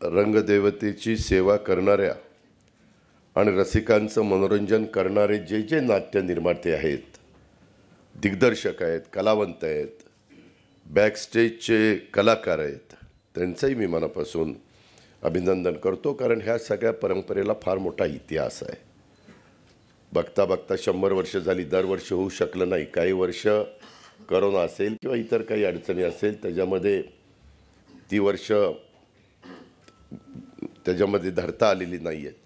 रंगदेवतेची सेवा करणाऱ्या आणि रसिकांचं मनोरंजन करणारे जे जे नाट्य निर्माते आहेत, दिग्दर्शक आहेत, कलावंत आहेत, बॅकस्टेजचे कलाकार आहेत, त्यांचंही मी मनापासून अभिनंदन करतो. कारण ह्या सगळ्या परंपरेला फार मोठा इतिहास आहे. बघता बघता 100 वर्ष झाली. दरवर्षी होऊ शकलं नाही. काही वर्ष करोना असेल किंवा इतर काही अडचणी असेल, त्याच्यामध्ये ती वर्ष त्याच्यामध्ये धरता आलेली नाही आहेत.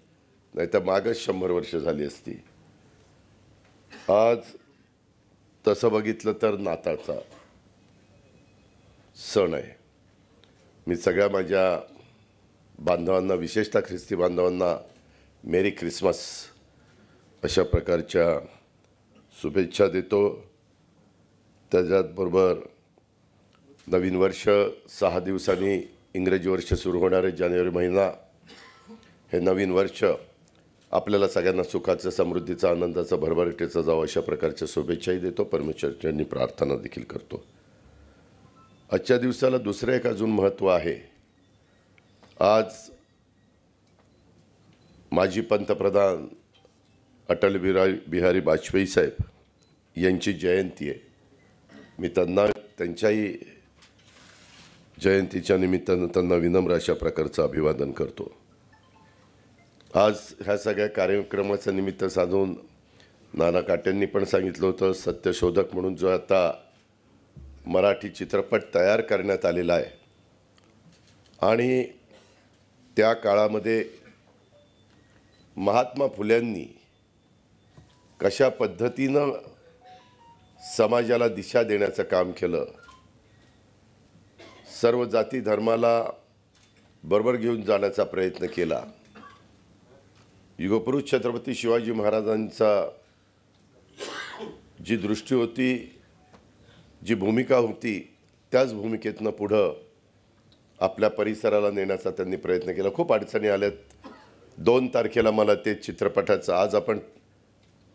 नाही तर मागच 100 वर्ष झाली असती. आज तसं बघितलं तर नाताळचा सण आहे. मी सगळ्या माझ्या बांधवांना, विशेषतः ख्रिस्ती बांधवांना मेरी ख्रिसमस अशा प्रकारच्या शुभेच्छा देतो. त्याच्याबरोबर नवीन वर्ष 6 दिवसांनी इंग्रजी वर्ष सुरू होणारे जानेवारी महिना, हे नवीन वर्ष आपल्याला सगळ्यांना सुखाचं, समृद्धीचं, आनंदाचं, भरभराटीचं जावं अशा प्रकारच्या शुभेच्छाही देतो. परमेश्वरांनी प्रार्थना देखील करतो. आजच्या दिवसाला दुसरं एक अजून महत्त्व आहे. आज माजी पंतप्रधान अटल बिहारी वाजपेयी साहेब यांची जयंती आहे. मी त्यांच्याही जयंतीच्या निमित्तानं त्यांना विनम्र अशा प्रकारचं अभिवादन करतो. आज ह्या सगळ्या कार्यक्रमाचं निमित्त साधून नाना काटेंनी पण सांगितलं होतं, सत्यशोधक म्हणून जो आता मराठी चित्रपट तयार करण्यात आलेला आहे आणि त्या काळामध्ये महात्मा फुल्यांनी कशा पद्धतीनं समाजाला दिशा देण्याचं काम केलं, सर्व जाती धर्माला बरोबर घेऊन जाण्याचा प्रयत्न केला. युगपुरुष छत्रपती शिवाजी महाराजांचा जी दृष्टी होती, जी भूमिका होती, त्याच भूमिकेतनं पुढं आपल्या परिसराला नेण्याचा त्यांनी प्रयत्न केला. खूप अडचणी आल्यात. 2 तारखेला मला ते चित्रपटाचं, आज आपण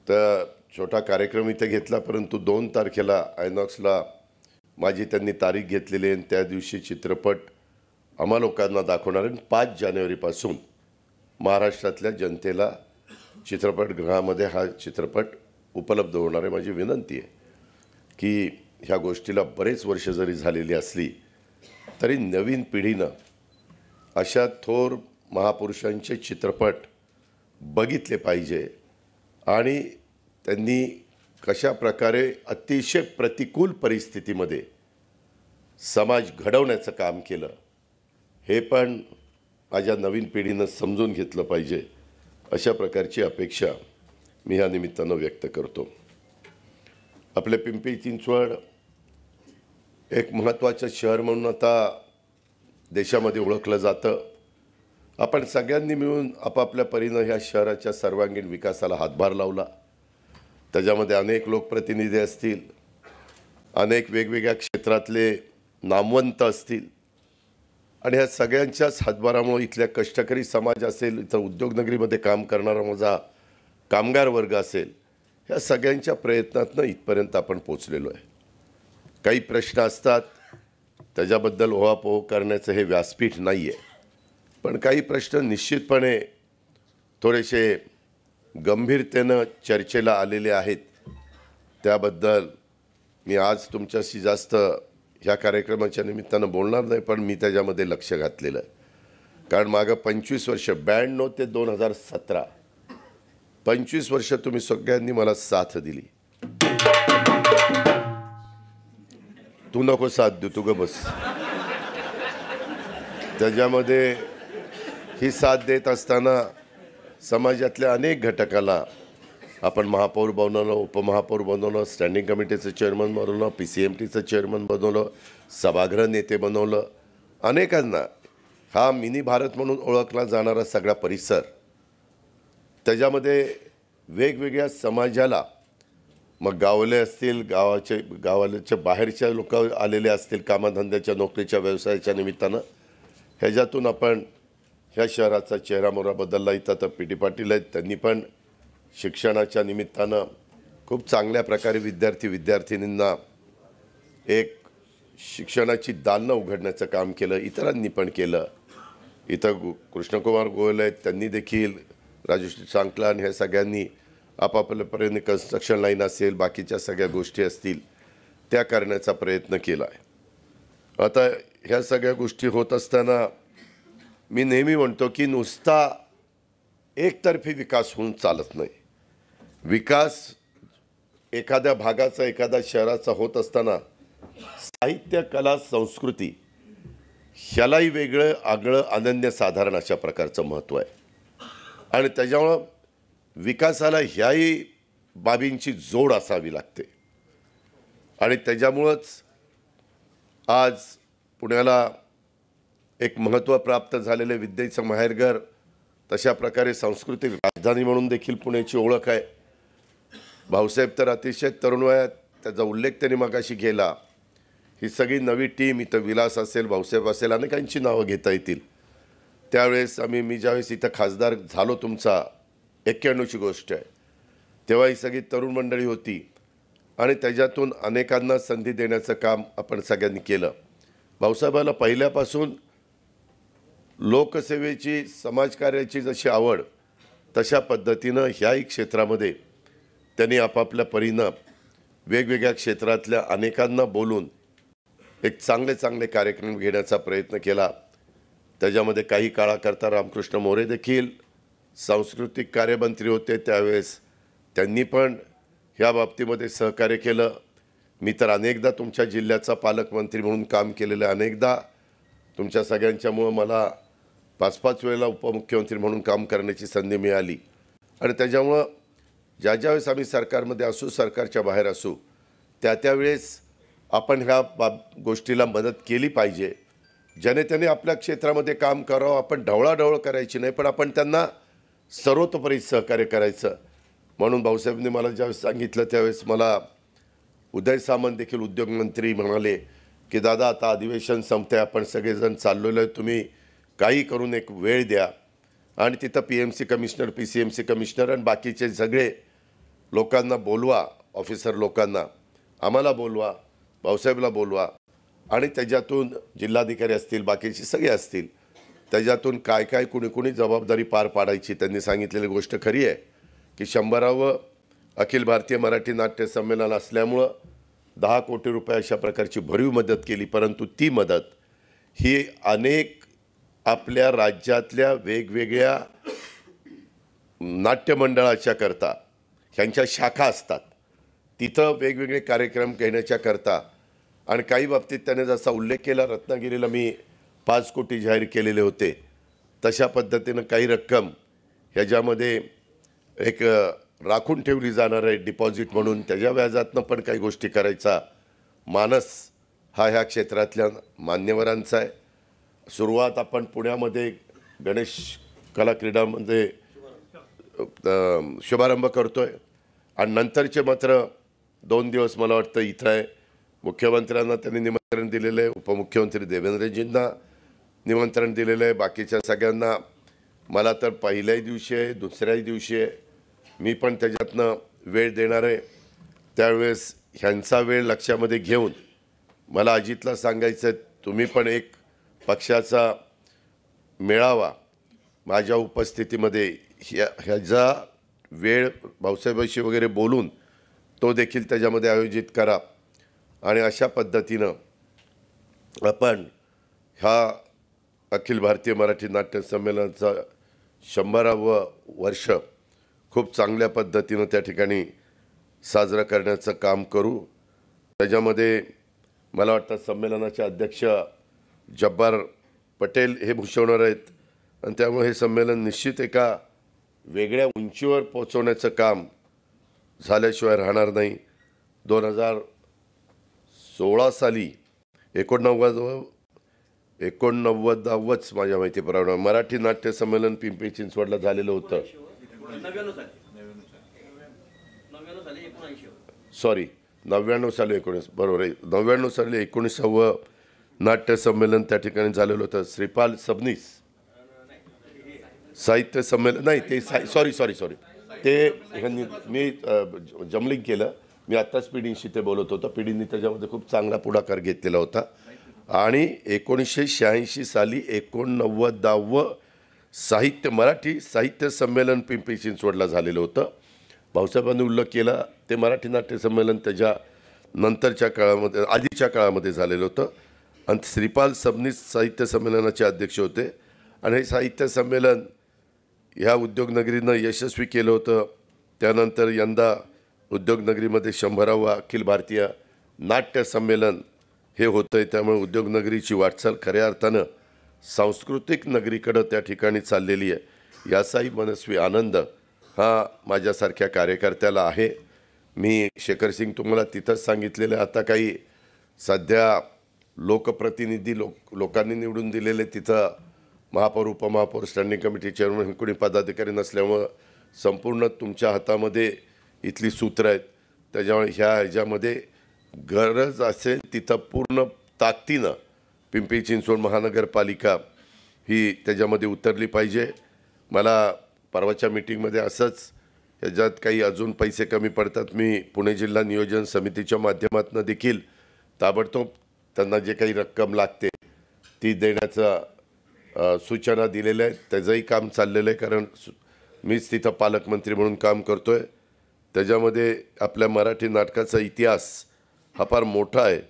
त्या छोटा कार्यक्रम इथे घेतला, परंतु 2 तारखेला आयनॉक्सला माझी त्यांनी तारीख घेतलेली आहे. त्या दिवशी चित्रपट आम्हा लोकांना दाखवणार आहे. 5 जानेवारीपासून महाराष्ट्रातल्या जनतेला चित्रपटगृहामध्ये हा चित्रपट उपलब्ध होणार आहे. माझी विनंती आहे की ह्या गोष्टीला बरेच वर्ष जरी झालेली असली तरी नवीन पिढीनं अशा थोर महापुरुषांचे चित्रपट बघितले पाहिजे आणि त्यांनी कशा प्रकारे अतिशय प्रतिकूल परिस्थितीमध्ये समाज घडवण्याचं काम केलं, हे पण माझ्या नवीन पिढीनं समजून घेतलं पाहिजे. अशा प्रकारची अपेक्षा मी ह्या निमित्तानं व्यक्त करतो. आपले पिंपरी चिंचवड एक महत्त्वाचं शहर म्हणून आता देशामध्ये ओळखलं जातं. आपण सगळ्यांनी मिळून आपापल्या परीनं ह्या शहराच्या सर्वांगीण विकासाला हातभार लावला. त्याच्यामध्ये अनेक लोकप्रतिनिधी असतील, अनेक वेगवेगळ्या क्षेत्रातले नामवंत असतील आणि ह्या सगळ्यांच्याच हातभारामुळे इथल्या कष्टकरी समाज असेल, इथं उद्योगनगरीमध्ये काम करणारा माझा कामगार वर्ग असेल, ह्या सगळ्यांच्या प्रयत्नातनं इथपर्यंत आपण पोचलेलो आहे. काही प्रश्न असतात, त्याच्याबद्दल ओहापोह करण्याचं हे व्यासपीठ नाही आहे, पण काही प्रश्न निश्चितपणे थोडेसे गंभीरतेनं चर्चेला आलेले आहेत. त्याबद्दल मी आज तुमच्याशी जास्त ह्या कार्यक्रमाच्या निमित्तानं बोलणार नाही, पण मी त्याच्यामध्ये लक्ष घातलेलं आहे. कारण मागं 25 वर्ष, 92 ते 2017, 25 वर्ष तुम्ही सगळ्यांनी मला साथ दिली. तू नको साथ देऊ, तू ग बस. त्याच्यामध्ये ही साथ देत असताना समाजातल्या अनेक घटकाला आपण महापौर बनवलं, उपमहापौर बनवलं, स्टँडिंग कमिटीचं चेअरमन बनवलं, PCMTचं चेअरमन बनवलं, सभागृह नेते बनवलं. अनेकांना हा मिनी भारत म्हणून ओळखला जाणारा सगळा परिसर, त्याच्यामध्ये वेगवेगळ्या समाजाला, मग गावले असतील, गावाच्या बाहेरच्या लोक आलेले असतील, कामाधंद्याच्या, नोकरीच्या, व्यवसायाच्या निमित्तानं, ह्याच्यातून आपण ह्या शहराचा चेहरामोहरा बदलला. इथं तर PT पाटील आहेत, त्यांनी पण शिक्षणाच्या निमित्तानं खूप चांगल्या प्रकारे विद्यार्थिनींना एक शिक्षणाची दालनं उघडण्याचं काम केलं. इतरांनी पण केलं. इथं कृष्णकुमार गोयल आहेत, त्यांनी देखील राजश्री चांकला आणि ह्या सगळ्यांनी आपापल्यापर्यंत कन्स्ट्रक्शन लाईन असेल, बाकीच्या सगळ्या गोष्टी असतील त्या करण्याचा प्रयत्न केला आहे। आता ह्या सगळ्या गोष्टी होत असताना मी नेहमी म्हणतो की नुसता एकतर्फी विकास होऊन चालत नाही। विकास एखाद्या भागाचा, एखाद्या शहराचा होत असताना साहित्य, कला, संस्कृती ह्यालाही वेगळं, आगळं, अनन्यसाधारण अशा प्रकारचं महत्त्व आहे आणि त्याच्यामुळं विकासाला ह्याही बाबींची जोड असावी लागते आणि त्याच्यामुळंच आज पुण्याला एक महत्त्व प्राप्त झालेले विद्येचं माहेरघर, तशा प्रकारे सांस्कृतिक राजधानी म्हणून देखील पुण्याची ओळख आहे। भाऊसाहेब तर अतिशय तरुण वयात, त्याचा उल्लेख त्यांनी मगाशी केला, ही सगळी नवी टीम इथं विलास असेल, भाऊसाहेब असेल, अनेकांची नावं घेता येतील। त्यावेळेस मी ज्यावेळेस इथं खासदार झालो, तुमचा 91ची गोष्ट आहे, तेव्हा ही सगळी तरुण मंडळी होती आणि त्याच्यातून अनेकांना संधी देण्याचं काम आपण सगळ्यांनी केलं। भाऊसाहेबाला पहिल्यापासून लोकसेवेची, समाजकार्याची जशी आवड, तशा पद्धतीनं ह्याही क्षेत्रामध्ये त्यांनी आपापल्या परीनं वेगवेगळ्या क्षेत्रातल्या अनेकांना बोलून एक चांगले चांगले कार्यक्रम घेण्याचा प्रयत्न केला। त्याच्यामध्ये काही काळाकरता रामकृष्ण मोरे देखील सांस्कृतिक कार्यमंत्री होते, त्यावेळेस त्यांनी पण ह्या बाबतीमध्ये सहकार्य केलं। मी तर अनेकदा तुमच्या जिल्ह्याचा पालकमंत्री म्हणून काम केलेलं, अनेकदा तुमच्या सगळ्यांच्यामुळं मला 5-5 वेळेला उपमुख्यमंत्री म्हणून काम करण्याची संधी मिळाली आणि त्याच्यामुळं ज्यावेळेस आम्ही सरकारमध्ये असू, सरकारच्या बाहेर असू, त्यावेळेस आपण ह्या गोष्टीला मदत केली पाहिजे। ज्याने त्याने आपल्या क्षेत्रामध्ये काम करावं, आपण ढवळाढवळ करायची नाही, पण आपण त्यांना सर्वतोपरी सहकार्य करायचं। म्हणून भाऊसाहेबांनी मला ज्यावेळेस सांगितलं, त्यावेळेस मला उदय सामंत देखील उद्योगमंत्री म्हणाले की दादा, आता अधिवेशन संपते, आपण सगळेजण चाललेलो आहे, तुम्ही काही करून एक वेळ द्या आणि तिथं PMC कमिशनर, PCMC कमिशनर आणि बाकीचे सगळे लोकांना बोलवा, ऑफिसर लोकांना, आम्हाला बोलवा, भाऊसाहेबला बोलवा आणि त्याच्यातून जिल्हाधिकारी असतील, बाकीचे सगळे असतील, त्याच्यातून काय काय कुणी जबाबदारी पार पाडायची। त्यांनी सांगितलेली गोष्ट खरी आहे की 100वे अखिल भारतीय मराठी नाट्य संमेलन असल्यामुळं 10 कोटी रुपये अशा प्रकारची भरीव मदत केली, परंतु ती मदत ही अनेक आपल्या राज्यातल्या वेगवेगळ्या नाट्यमंडळाच्या करता, ह्यांच्या शाखा असतात, तिथं वेगवेगळे कार्यक्रम घेण्याच्या करता आणि काही बाबतीत त्याने जसा उल्लेख केला, रत्नागिरीला मी 5 कोटी जाहीर केलेले होते, तशा पद्धतीनं काही रक्कम ह्याच्यामध्ये एक राखून ठेवली जाणार आहे डिपॉझिट म्हणून, त्याच्या व्याजातनं पण काही गोष्टी करायचा मानस हा ह्या क्षेत्रातल्या मान्यवरांचा आहे। सुरुवात आपण पुण्यामध्ये गणेश कला क्रीडामध्ये शुभारंभ करतोय आणि नंतरचे मात्र 2 दिवस मला वाटतं इथं आहे। मुख्यमंत्र्यांना त्यांनी निमंत्रण दिलेलं आहे, उपमुख्यमंत्री देवेंद्रजींना निमंत्रण दिलेलं आहे, बाकीच्या सगळ्यांना। मला तर पहिल्याही दिवशी आहे, दुसऱ्याही दिवशी आहे, मी पण त्याच्यातनं वेळ देणार आहे। त्यावेळेस ह्यांचा वेळ लक्षामध्ये घेऊन मला अजितला सांगायचं आहे, तुम्ही पण एक पक्षाचा मेळावा माझ्या उपस्थितीमध्ये ह्याचा वेळ भाऊसाहेबांशी वगैरे बोलून तो देखील त्याच्यामध्ये आयोजित करा आणि अशा पद्धतीनं आपण ह्या अखिल भारतीय मराठी नाट्य संमेलनाचा 100वे वर्ष खूप चांगल्या पद्धतीनं त्या ठिकाणी साजरं करण्याचं काम करू। त्याच्यामध्ये मला वाटतं संमेलनाचे अध्यक्ष जब्बार पटेल हे भूषवणार आहेत आणि त्यामुळे हे संमेलन निश्चित एका वेगळ्या उंचीवर पोहोचवण्याचं काम झाल्याशिवाय राहणार नाही। 2016 साली 89वंच माझ्या माहितीप्रमाणे मराठी नाट्य संमेलन पिंपरी चिंचवडला झालेलं होतं। 99 साली 19 बरोबर आहे, 99 साली 19वे नाट्य संमेलन त्या ठिकाणी झालेलं होतं। श्रीपाल सबनीस साहित्य संमेलन नाही, ते सॉरी ते मी जमलिंग केलं, मी आत्ताच पिढींशी ते बोलत होतो। पिढींनी त्याच्यामध्ये खूप चांगला पुढाकार घेतलेला होता आणि 1986 साली 89वे मराठी साहित्य संमेलन पिंपरी चिंचवडला झालेलं होतं. भाऊसाहेबांनी उल्लेख केला ते मराठी नाट्य संमेलन त्याच्या नंतरच्या काळामध्ये आधीच्या काळामध्ये झालेलं होतं आणि श्रीपाल सबनीस साहित्य संमेलनाचे अध्यक्ष होते. आणि हे साहित्य संमेलन ह्या उद्योगनगरीनं यशस्वी केलं होतं. त्यानंतर यंदा उद्योगनगरीमध्ये 100वा अखिल भारतीय नाट्य संमेलन हे होतं आहे. त्यामुळे उद्योगनगरीची वाटचाल खऱ्या अर्थानं सांस्कृतिक नगरीकडं त्या ठिकाणी चाललेली आहे. याचाही मनस्वी आनंद हा माझ्यासारख्या कार्यकर्त्याला आहे. मी शेखर सिंग तुम्हाला तिथंच सांगितलेलं आता काही सध्या लोकप्रतिनिधी लोकांनी निवडून दिलेले तिथं महापौर उपमहापौर स्टँडिंग कमिटी चेअरमन कोणी पदाधिकारी नसल्यामुळं संपूर्ण तुमच्या हातामध्ये इथली सूत्र आहेत. त्याच्यामुळे ह्याच्यामध्ये गरज असेल तिथं पूर्ण ताकदीनं पिंपरी चिंचवड महानगरपालिका ही त्याच्यामध्ये उतरली पाहिजे. मला परवाच्या मीटिंगमध्ये असंच ह्याच्यात काही अजून पैसे कमी पडतात मी पुणे जिल्हा नियोजन समितीच्या माध्यमातून देखील ताबडतोब त्यांना जे काही रक्कम लागते ती देण्याचा सूचना दिलेल्या आहेत. त्याचंही काम चाललेलं आहे कारण मीच तिथं पालकमंत्री म्हणून काम करतो आहे. त्याच्यामध्ये आपल्या मराठी नाटकाचा इतिहास हा फार मोठा आहे.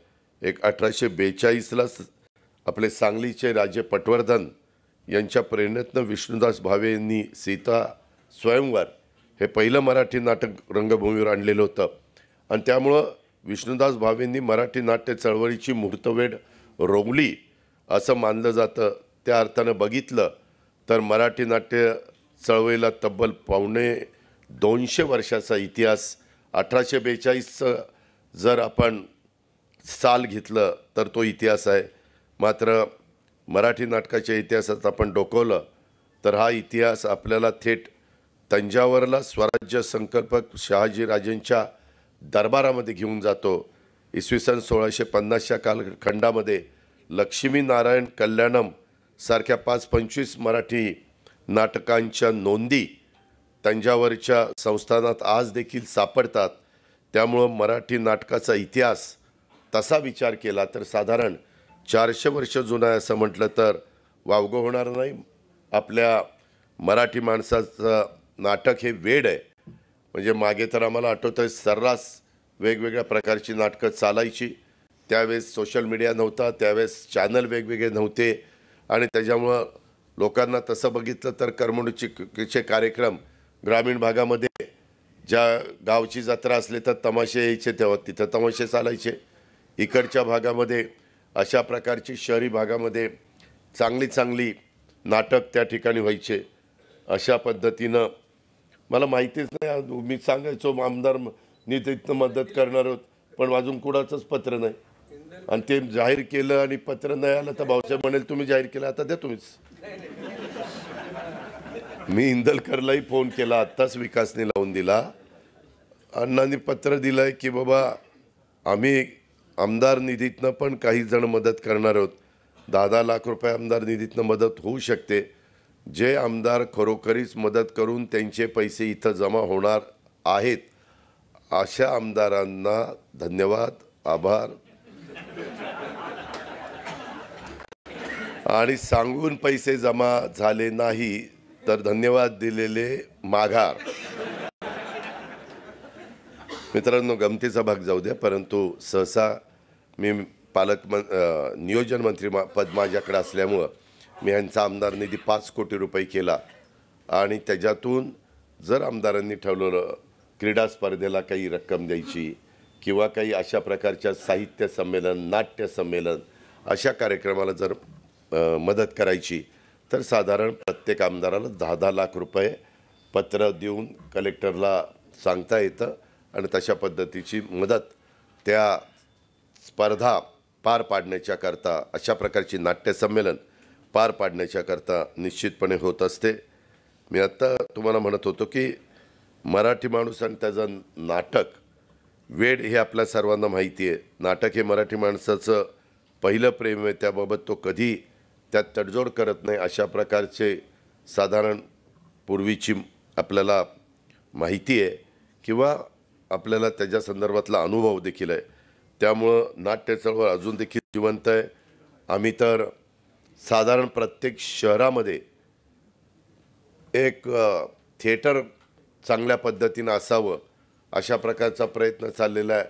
एक 1842ला आपले सांगलीचे राजे पटवर्धन यांच्या प्रेरणेतनं विष्णुदास भावे यांनी सीता स्वयंवर हे पहिलं मराठी नाटक रंगभूमीवर आणलेलं होतं. आणि त्यामुळं विष्णुदास भावेंनी मराठी नाट्य चळवळीची मुहूर्तवेळ रोवली असं मानलं जातं. त्या अर्थानं बघितलं तर मराठी नाट्य चळवळीला तब्बल 250 वर्षाचा इतिहास 1842चं जर आपण साल घेतलं तर तो इतिहास आहे. मात्र मराठी नाटकाच्या इतिहासात आपण डोकवलं तर हा इतिहास आपल्याला थेट तंजावरला स्वराज्य संकल्पक शहाजीराजेंच्या दरबारामध्ये घेऊन जातो. इसवी सन 1650च्या कालखंडामध्ये लक्ष्मीनारायण कल्याणम सारख्या 5-25 मराठी नाटकांच्या नोंदी तंजावरच्या संस्थानात आज देखील सापडतात. त्यामुळं मराठी नाटकाचा इतिहास तसा विचार केला तर साधारण 400 वर्ष जुना आहे असं म्हटलं तर वावगं होणार नाही. आपल्या मराठी माणसाचं नाटक हे वेड आहे. म्हणजे मागे तर आम्हाला आठवतं आहे सर्रास वेगवेगळ्या प्रकारची नाटकं चालायची. त्यावेळेस सोशल मीडिया नव्हता, त्यावेळेस चॅनल वेगवेगळे नव्हते आणि त्याच्यामुळं लोकांना तसं बघितलं तर करमणुकीचे कार्यक्रम ग्रामीण भागामध्ये ज्या गावची जत्रा असली तर तमाशे यायचे तेव्हा तिथं तमाशे चालायचे. इकडच्या भागामध्ये अशा प्रकारची शहरी भागामध्ये चांगली नाटक त्या ठिकाणी व्हायचे. अशा पद्धतीनं मला माहितीच नाही मी सांगायचो आमदार निधीतनं मदत करणार आहोत पण अजून कुणाचंच पत्र नाही आणि ते जाहीर केलं आणि पत्र नाही आलं तर भाऊसाहेब म्हणेल तुम्ही जाहीर केलं आता द्या तुम्हीच. मी इंदलकरलाही फोन केला आत्ताच विकासने लावून दिला. अण्णांनी पत्र दिलं आहे की बाबा आम्ही आमदार निधीतनं पण काही जण मदत करणार आहोत. 10-10 लाख रुपये आमदार निधीतनं मदत होऊ शकते. जे आमदार खरोखरीच मदत करून त्यांचे पैसे इथं जमा होणार आहेत अशा आमदारांना धन्यवाद आभार आणि सांगून पैसे जमा झाले नाही तर धन्यवाद दिलेले माघार. मित्रांनो गमतीचा भाग जाऊ द्या परंतु सहसा मी नियोजन मंत्री पद माझ्याकडे असल्यामुळं मी यांचा आमदार निधी 5 कोटी रुपये केला आणि त्याच्यातून जर आमदारांनी ठरवलं क्रीडा स्पर्धेला काही रक्कम द्यायची किंवा काही अशा प्रकारच्या साहित्य संमेलन नाट्य संमेलन अशा कार्यक्रमाला जर मदत करायची तर साधारण प्रत्येक आमदाराला 10-10 लाख रुपये पत्र देऊन कलेक्टरला सांगता येतं आणि तशा पद्धतीची मदत त्या स्पर्धा पार पाडण्याच्या करता अशा प्रकारची नाट्य संमेलन पार पाडण्याच्या करता निश्चितपणे होत असते. मी आत्ता तुम्हाला म्हणत होतो की मराठी माणूस आणि त्याचं नाटक वेड हे आपल्या सर्वांना माहिती आहे. नाटक हे मराठी माणसाचं पहिलं प्रेम आहे. त्याबाबत तो कधी त्यात तडजोड करत नाही अशा प्रकारचे साधारण पूर्वीची आपल्याला माहिती आहे किंवा आपल्याला त्याच्या संदर्भातला अनुभव देखील आहे. त्यामुळं नाट्य चळवळ अजून देखील जिवंत आहे आम्ही तर साधारण प्रत्येक शहरामध्ये एक थिएटर चांगल्या पद्धतीनं असावं अशा प्रकारचा प्रयत्न चाललेला आहे.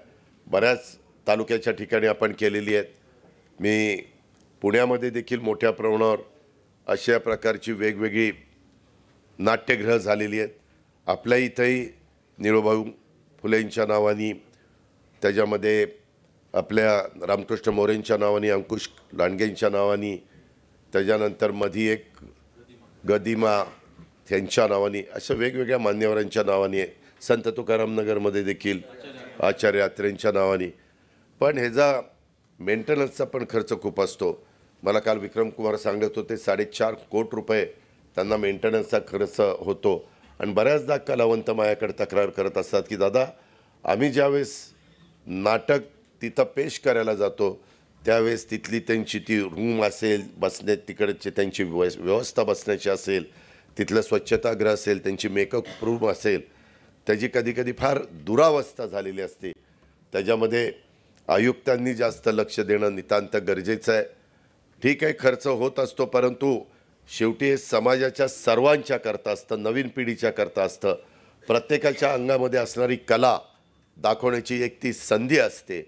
बऱ्याच तालुक्याच्या ठिकाणी आपण केलेली आहेत. मी पुण्यामध्ये देखील मोठ्या प्रमाणावर अशा प्रकारची वेगवेगळी नाट्यगृह झालेली आहेत. आपल्या इथंही निळोभाऊ फुलेंच्या नावानी, त्याच्यामध्ये आपल्या रामकृष्ण मोरेंच्या नावानी, अंकुश लांडगेंच्या नावानी, त्याच्यानंतर मधी एक गदिमा त्यांच्या नावानी, अशा वेगवेगळ्या मान्यवरांच्या नावानी आहे. संत तुकाराम नगरमध्ये देखील आचार्य यात्रेंच्या नावानी. पण ह्याचा मेंटेनन्सचा पण खर्च खूप असतो. मला काल विक्रम कुमार सांगत होते 4.5 कोटी रुपये त्यांना मेंटेनन्सचा खर्च होतो. आणि बऱ्याचदा कलावंत माझ्याकडे तक्रार करत असतात की दादा, आम्ही ज्यावेळेस नाटक तिथं पेश करायला जातो त्यावेळेस तिथली त्यांची ती रूम असेल, बसणे तिकडचे त्यांची व्यवस्था बसण्याची असेल, तिथलं स्वच्छतागृह असेल, त्यांची मेकअप रूम असेल, त्याची कधी फार दुरावस्था झालेली असते. त्याच्यामध्ये आयुक्तांनी जास्त लक्ष देणं नितांत गरजेचं आहे. ठीक आहे, खर्च होत असतो, परंतु शेवटी हे समाजाच्या सर्वांच्या करता असतं, नवीन पिढीच्या करता असतं. प्रत्येकाच्या अंगामध्ये असणारी कला दाखवण्याची एक ती संधी असते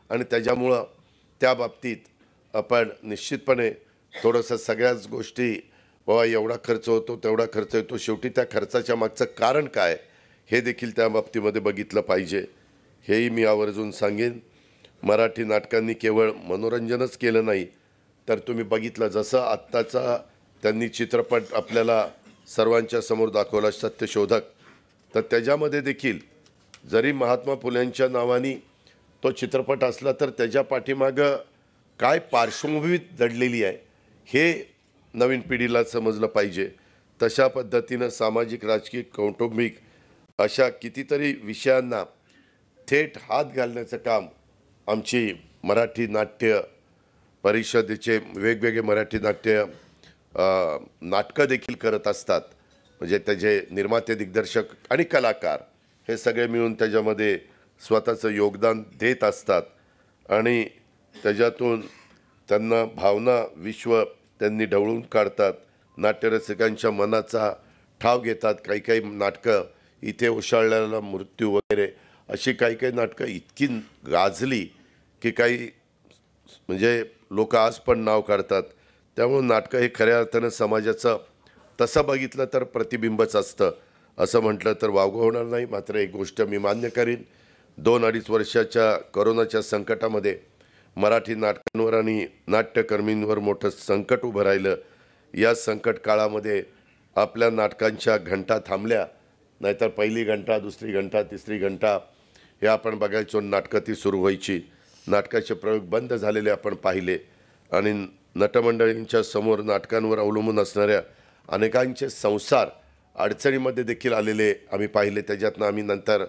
आणि त्याच्यामुळं त्या बाबतीत आपण निश्चितपणे थोडंसं सगळ्याच गोष्टी बाबा एवढा खर्च होतो तेवढा खर्च येतो, शेवटी त्या खर्चाच्या मागचं कारण काय हे देखील त्या बाबतीमध्ये बघितलं पाहिजे. हेही मी आवर्जून सांगेन. मराठी नाटकांनी केवळ मनोरंजनच केलं नाही, तर तुम्ही बघितलं जसं आत्ताचा त्यांनी चित्रपट आपल्याला सर्वांच्या समोर दाखवला सत्यशोधक, तर त्याच्यामध्ये देखील जरी महात्मा फुल्यांच्या नावानी तो चित्रपट असला तर त्याच्या पाठीमागं काय पार्श्वभूमी दडलेली आहे हे नवीन पिढीला समजलं पाहिजे. तशा पद्धतीनं सामाजिक, राजकीय, कौटुंबिक अशा कितीतरी विषयांना थेट हात घालण्याचं काम आमची मराठी नाट्य परिषदेचे वेगवेगळे मराठी नाट्य नाटकं देखील करत असतात. म्हणजे त्याचे निर्माते, दिग्दर्शक आणि कलाकार हे सगळे मिळून त्याच्यामध्ये स्वतःचं योगदान देत असतात आणि त्याच्यातून त्यांना भावना विश्व त्यांनी ढवळून काढतात. नाट्यरसिकांच्या मनाचा ठाव घेतात. काही नाटकं इथे उसळलेला मृत्यू वगैरे अशी काही नाटकं इतकी गाजली की काही म्हणजे लोक आज पण नाव काढतात. त्यामुळे नाटकं हे खऱ्या अर्थानं समाजाचं तसं बघितलं तर प्रतिबिंबच असतं. असं म्हटलं तर वावगं होणार नाही. मात्र एक गोष्ट मी मान्य करीन, 2-2.5 वर्षाच्या कोरोनाच्या संकटामध्ये मराठी नाटकांवर आणि नाट्यकर्मींवर मोठं संकट उभं राहिलं. या संकट काळामध्ये आपल्या नाटकांच्या घंटा थांबल्या, नाहीतर पहिली घंटा, दुसरी घंटा, तिसरी घंटा हे आपण बघायचो, नाटकं ती सुरू व्हायची. नाटकाचे प्रयोग बंद झालेले आपण पाहिले आणि नटमंडळींच्या समोर नाटकांवर अवलंबून असणाऱ्या अनेकांचे संसार अडचणीमध्ये देखील आलेले आम्ही पाहिले. त्याच्यातनं आम्ही नंतर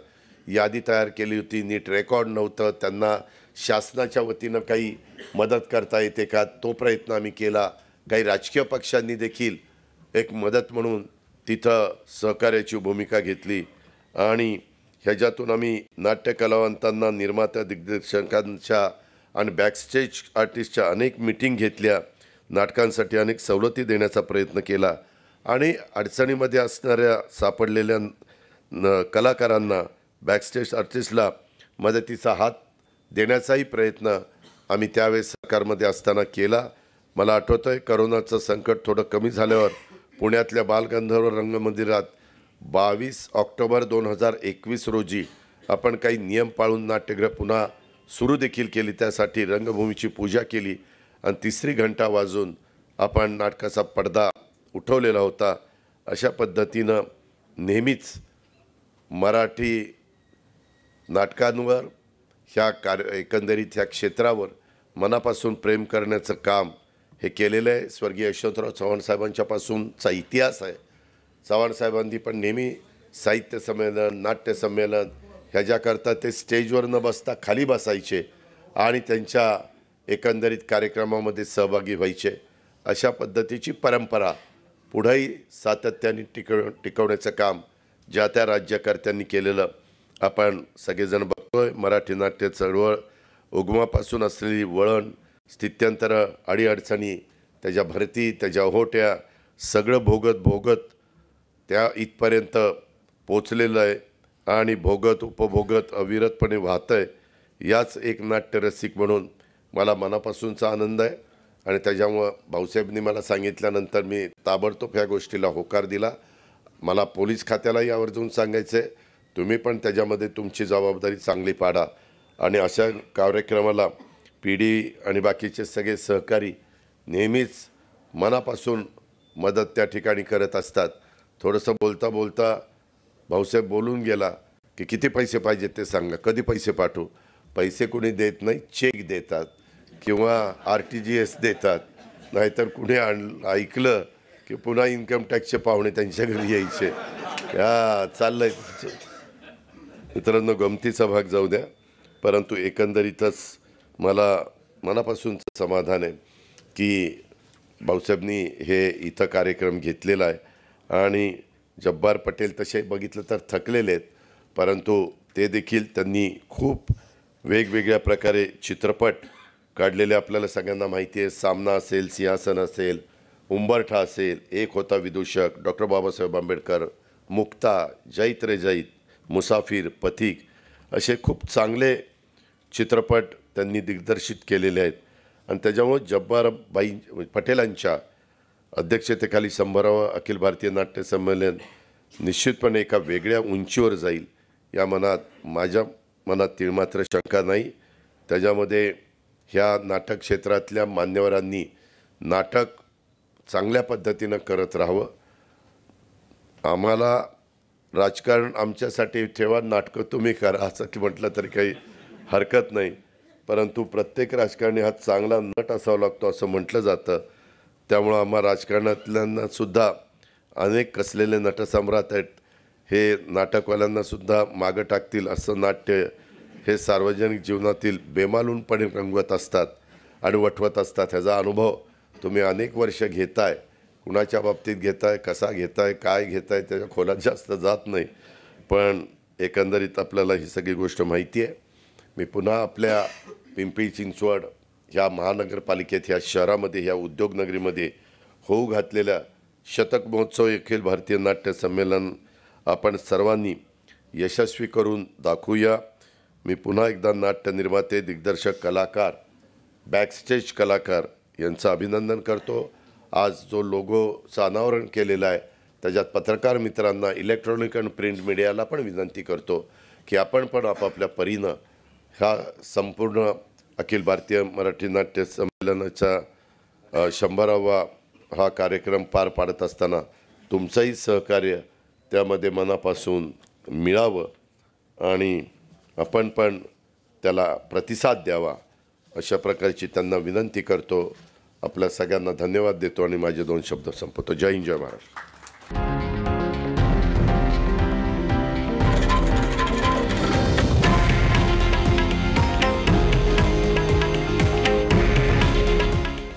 यादी तयार केली होती. नीट रेकॉर्ड नव्हतं, त्यांना शासनाच्या वतीनं काही मदत करता येते का तो प्रयत्न आम्ही केला. काही राजकीय पक्षांनी देखील एक मदत म्हणून तिथं सहकार्याची भूमिका घेतली आणि ह्याच्यातून आम्ही नाट्य कलावंतांना, निर्मात्या, दिग्दर्शकांच्या आणि बॅकस्टेज आर्टिस्टच्या अनेक मीटिंग घेतल्या. नाटकांसाठी अनेक सवलती देण्याचा प्रयत्न केला आणि अडचणीमध्ये असणाऱ्या सापडलेल्या कलाकारांना, बॅकस्टेज आर्टिस्टला मदतीचा हात देण्याचाही प्रयत्न आम्ही त्यावेळेस सरकारमध्ये असताना केला. मला आठवतं आहे करोनाचं संकट थोडं कमी झाल्यावर पुण्यातल्या बालगंधर्व रंगमंदिरात 22 ऑक्टोबर 2021 रोजी आपण काही नियम पाळून नाट्यगृह पुन्हा सुरू देखील केली. त्यासाठी रंगभूमीची पूजा केली आणि 3री घंटा वाजून आपण नाटकाचा पडदा उठवलेला होता. अशा पद्धतीनं नेहमीच मराठी नाटकांवर ह्या एकंदरीत ह्या क्षेत्रावर मनापासून प्रेम करण्याचं काम हे केलेलं आहे. स्वर्गीय यशवंतराव चव्हाण साहेबांच्यापासूनचा इतिहास आहे. चव्हाण साहेबांनी पण नेहमी साहित्य संमेलन, नाट्य संमेलन ह्याच्याकरता ते स्टेजवर न बसता खाली बसायचे आणि त्यांच्या एकंदरीत कार्यक्रमामध्ये सहभागी व्हायचे. अशा पद्धतीची परंपरा पुढेही सातत्याने टिकवण्याचं काम ज्या त्या राज्यकर्त्यांनी केलेलं आपण सगळेजण बघतोय. मराठी नाट्य चळवळ उगमापासून असलेली वळण स्थित्यंतरं, अडीअडचणी, त्याच्या भरती, त्याच्या ओहोट्या सगळं भोगत त्या इथपर्यंत पोचलेलं आहे आणि भोगत उपभोगत अविरतपणे वाहतं आहे. याच एक नाट्यरसिक म्हणून मला मनापासूनचा आनंद आहे आणि त्याच्यामुळं भाऊसाहेबांनी मला सांगितल्यानंतर मी ताबडतोब ह्या गोष्टीला होकार दिला. मला पोलीस खात्याला यावर जाऊन सांगायचं आहे, तुम्ही पण त्याच्यामध्ये तुमची जबाबदारी चांगली पाडा आणि अशा कार्यक्रमाला PD आणि बाकीचे सगळे सहकारी नेहमीच मनापासून मदत त्या ठिकाणी करत असतात. थोडंसं बोलता भाऊसाहेब बोलून गेला की किती पैसे पाहिजेत ते सांगा, कधी पैसे पाठवू. पैसे कुणी देत नाही, चेक देतात किंवा RTGS देतात. नाहीतर कुणी ऐकलं की पुन्हा इन्कम टॅक्सचे पाहुणे त्यांच्या घरी यायचे. चाललंय मित्रांनो, गमतीचा भाग जाऊ द्या, परंतु एकंदरीतच मला मनापासून समाधान आहे की भाऊसाहेबांनी हे इथं कार्यक्रम घेतलेला आहे आणि जब्बार पटेल तसे बघितलं तर थकलेले आहेत, परंतु ते देखील त्यांनी खूप वेगवेगळ्या प्रकारे चित्रपट काढलेले आपल्याला सगळ्यांना माहिती आहे. सामना असेल, सिंहासन असेल, उंबरठा असेल, एक होता विदूषक, डॉक्टर बाबासाहेब आंबेडकर, मुक्ता, जैत रे जैत, मुसाफिर, पथिक असे खूप चांगले चित्रपट त्यांनी दिग्दर्शित केलेले आहेत. आणि त्याच्यामुळे जब्बारबाई पटेलांच्या अध्यक्षतेखाली 100वे अखिल भारतीय नाट्य संमेलन निश्चितपणे एका वेगळ्या उंचीवर जाईल या माझ्या मनात तिळमात्र शंका नाही. त्याच्यामध्ये ह्या नाटक क्षेत्रातल्या मान्यवरांनी नाटक चांगल्या पद्धतीनं करत राहावं. आम्हाला राजकारण आमच्यासाठी ठेवा, नाटकं तुम्ही करा असं की म्हटलं तरी काही हरकत नाही, परंतु प्रत्येक राजकारणी हा चांगला नट असावा लागतो असं म्हटलं जातं. त्यामुळं आम्हा राजकारणातल्यांनासुद्धा अनेक कसलेले नटसम्राट आहेत, हे नाटकवाल्यांनासुद्धा मागं टाकतील असं नाट्य हे सार्वजनिक जीवनातील बेमालूनपणे रंगवत असतात आणि वठवत असतात. ह्याचा अनुभव तुम्ही अनेक वर्ष घेताय. कुणाच्या बाबतीत घेताय, कसा घेताय, काय घेताय त्याच्या खोलात जास्त जात नाही, पण एकंदरीत आपल्याला ही सगळी गोष्ट माहिती आहे. मी पुन्हा आपल्या पिंपरी चिंचवड ह्या महानगरपालिकेत, ह्या शहरामध्ये, ह्या उद्योगनगरीमध्ये होऊ घातलेल्या शतक महोत्सव अखिल भारतीय नाट्य संमेलन आपण सर्वांनी यशस्वी करून दाखवूया. मी पुन्हा एकदा नाट्य निर्माते, दिग्दर्शक, कलाकार, बॅकस्टेज कलाकार यांचं अभिनंदन करतो. आज जो लोगोचं अनावरण केलेलं आहे त्याच्यात पत्रकार मित्रांना, इलेक्ट्रॉनिक आणि प्रिंट मीडियाला पण विनंती करतो की आपण पण आपापल्या परीनं ह्या संपूर्ण अखिल भारतीय मराठी नाट्य संमेलनाचा 100वा हा कार्यक्रम पार पाडत असताना तुमचंही सहकार्य त्यामध्ये मनापासून मिळावं आणि आपण पण त्याला प्रतिसाद द्यावा अशा प्रकारची त्यांना विनंती करतो. आपल्या सगळ्यांना धन्यवाद देतो आणि माझे 2 शब्द संपवतो. जय हिंद, जय महाराष्ट्र.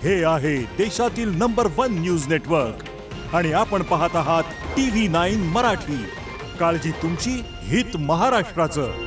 हे आहे देशातील नंबर 1 न्यूज नेटवर्क आणि आपण पाहत आहात TV9 मराठी. काळजी तुमची, हित महाराष्ट्राचं.